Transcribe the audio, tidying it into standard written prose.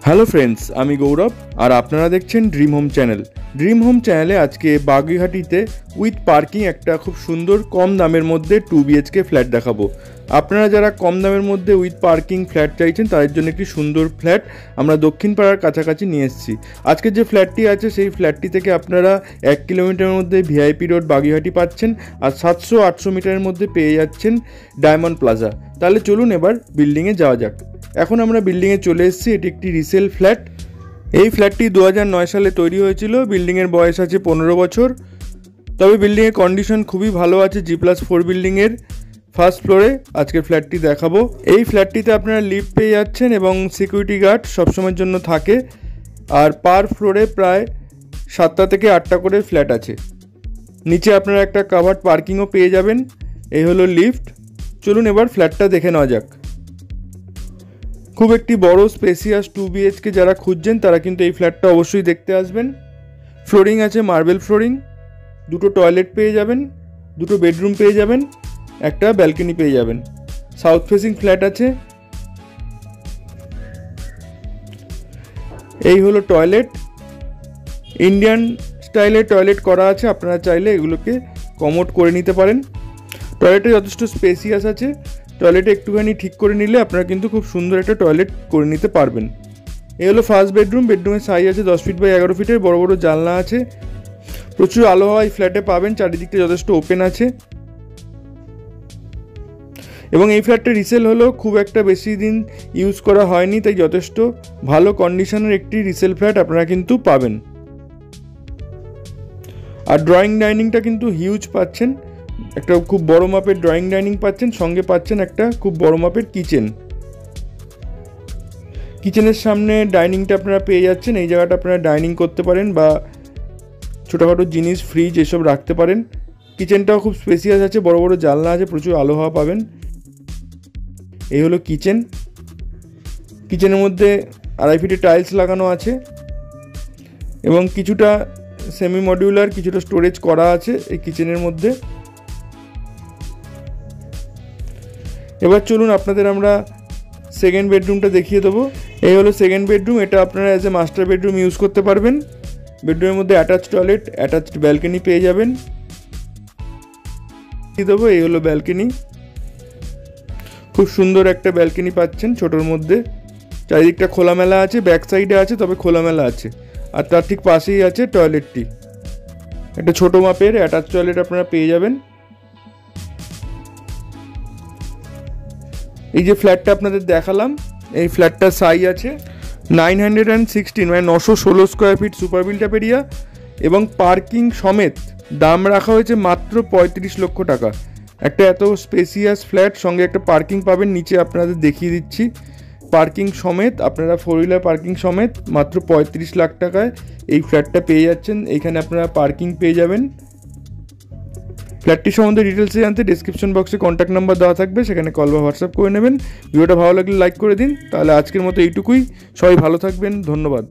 Hello friends, আমি গৌরব আর আপনারা দেখছেন dream home channel. Dream home চ্যানেলে আজকে বাগুইহাটিতে উইথ পার্কিং একটা খুব সুন্দর কম দামের মধ্যে 2 BHK ফ্ল্যাট দেখাবো। আপনারা যারা কম দামের মধ্যে উইথ পার্কিং ফ্ল্যাট চাইছেন তাদের জন্য একটি সুন্দর ফ্ল্যাট আমরা দক্ষিণ পাড়ার কাছাকাছি নিয়ে এসেছি। আজকে যে ফ্ল্যাটটি আছে সেই ফ্ল্যাটটি থেকে আপনারা 1 কিলোমিটারের মধ্যে ভিআইপি রোড বাগুইহাটি পাচ্ছেন আর 700-800 মিটারের মধ্যে পেয়ে যাচ্ছেন ডায়মন্ড প্লাজা। তাহলে চলুন এবার বিল্ডিংয়ে যাওয়া যাক। এখন আমরা বিল্ডিংয়ে চলে এসেছি। এটি একটি রিসেল ফ্ল্যাট। এই ফ্ল্যাটটি 2009 সালে তৈরি হয়েছিল। বিল্ডিংয়ের বয়স আছে 15 বছর। তবে বিল্ডিংয়ের কন্ডিশন খুবই ভালো আছে। G+4 বিল্ডিংয়ের ফার্স্ট ফ্লোরে আজকের ফ্ল্যাটটি দেখাবো। এই ফ্ল্যাটটিতে আপনারা লিফট পেয়ে যাচ্ছেন এবং সিকিউরিটি গার্ড সবসময়ের জন্য থাকে। আর পার ফ্লোরে প্রায় 7টা থেকে 8টা করে ফ্ল্যাট আছে। নিচে আপনারা একটা কাভার্ড পার্কিংও পেয়ে যাবেন। এই হলো লিফট। চলুন এবার ফ্ল্যাটটা দেখে নেওয়া যাক। খুব একটি বড় স্পেসিয়াস 2 BHK যারা খুঁজছেন তারা কিন্তু এই ফ্ল্যাটটা অবশ্যই দেখতে আসবেন। ফ্লোরিং আছে মার্বেল ফ্লোরিং, দুটো টয়লেট পেয়ে যাবেন, দুটো বেডরুম পেয়ে যাবেন, একটা ব্যালকনি পেয়ে যাবেন। সাউথ ফেসিং ফ্ল্যাট আছে। এই হলো টয়লেট। ইন্ডিয়ান স্টাইলে টয়লেট করা আছে। আপনারা চাইলে এগুলোকে কমোড করে নিতে পারেন। টয়লেটে যথেষ্ট স্পেসিয়াস আছে। টয়লেটে একটুখানি ঠিক করে নিলে আপনারা কিন্তু খুব সুন্দর একটা টয়লেট করে নিতে পারবেন। এই হলো ফার্স্ট বেডরুম। বেডরুমের সাইজ আছে 10 ফিট বাই 11 ফিটের। বড় বড় জানলা আছে। প্রচুর আলো হাওয়া এই ফ্ল্যাটে পাবেন। চারিদিকটা যথেষ্ট ওপেন আছে এবং এই ফ্ল্যাটটা রিসেল হলো খুব একটা বেশি দিন ইউজ করা হয়নি, তাই যথেষ্ট ভালো কন্ডিশনের একটি রিসেল ফ্ল্যাট আপনারা কিন্তু পাবেন। আর ড্রয়িং ডাইনিংটা কিন্তু হিউজ পাচ্ছেন। একটা খুব বড় মাপের ড্রয়িং ডাইনিং পাচ্ছেন, সঙ্গে পাচ্ছেন একটা খুব বড় মাপের কিচেন। কিচেনের সামনে ডাইনিংটা আপনারা পেয়ে যাচ্ছেন। এই জায়গাটা আপনারা ডাইনিং করতে পারেন বা ছোটোখাটো জিনিস ফ্রিজ এসব রাখতে পারেন। কিচেনটাও খুব স্পেসিয়াস আছে, বড় বড় জানলা আছে, প্রচুর আলো হাওয়া পাবেন। এই হলো কিচেন। কিচেনের মধ্যে 2.5 ফিটের টাইলস লাগানো আছে এবং কিছুটা সেমি মডিউলার কিছুটা স্টোরেজ করা আছে এই কিচেনের মধ্যে। এবার চলুন আপনাদের আমরা সেকেন্ড বেডরুমটা দেখিয়ে দেবো। এই হলো সেকেন্ড বেডরুম। এটা আপনারা as a master bedroom use করতে পারবেন। বেডরুমের মধ্যে অ্যাটাচ টয়লেট, অ্যাটাচড ব্যালকনি পেয়ে যাবেন। দেবো এই হলো ব্যালকনি। খুব সুন্দর একটা ব্যালকনি পাচ্ছেন ছোটোর মধ্যে। চারিদিকটা খোলামেলা আছে, ব্যাক সাইডে আছে তবে খোলামেলা আছে। আর তার ঠিক পাশেই আছে টয়লেটটি। একটা ছোটো মাপের অ্যাটাচ টয়লেট আপনারা পেয়ে যাবেন। এই যে ফ্ল্যাটটা আপনাদের দেখালাম, এই ফ্ল্যাটটার সাইজ আছে 916 মানে 916 square feet super built-up area এবং পার্কিং সমেত দাম রাখা হয়েছে মাত্র 35 লক্ষ টাকা। একটা এত স্পেসিয়াস ফ্ল্যাট সঙ্গে একটা পার্কিং পাবেন। নিচে আপনাদের দেখিয়ে দিচ্ছি। পার্কিং সমেত আপনারা 4 হুইলার পার্কিং সমেত মাত্র 35 লাখ টাকায় এই ফ্ল্যাটটা পেয়ে যাচ্ছেন। এইখানে আপনারা পার্কিং পেয়ে যাবেন। ফ্ল্যাটটি সম্বন্ধে ডিটেলসে জানতে ডিসক্রিপশন বক্সে কন্ট্যাক্ট নাম্বার দেওয়া থাকবে, সেখানে কল বা হোয়াটসঅ্যাপ করে নেবেন। ভিডিওটা ভালো লাগলে লাইক করে দিন। তাহলে আজকের মতো এইটুকুই। সবাই ভালো থাকবেন। ধন্যবাদ।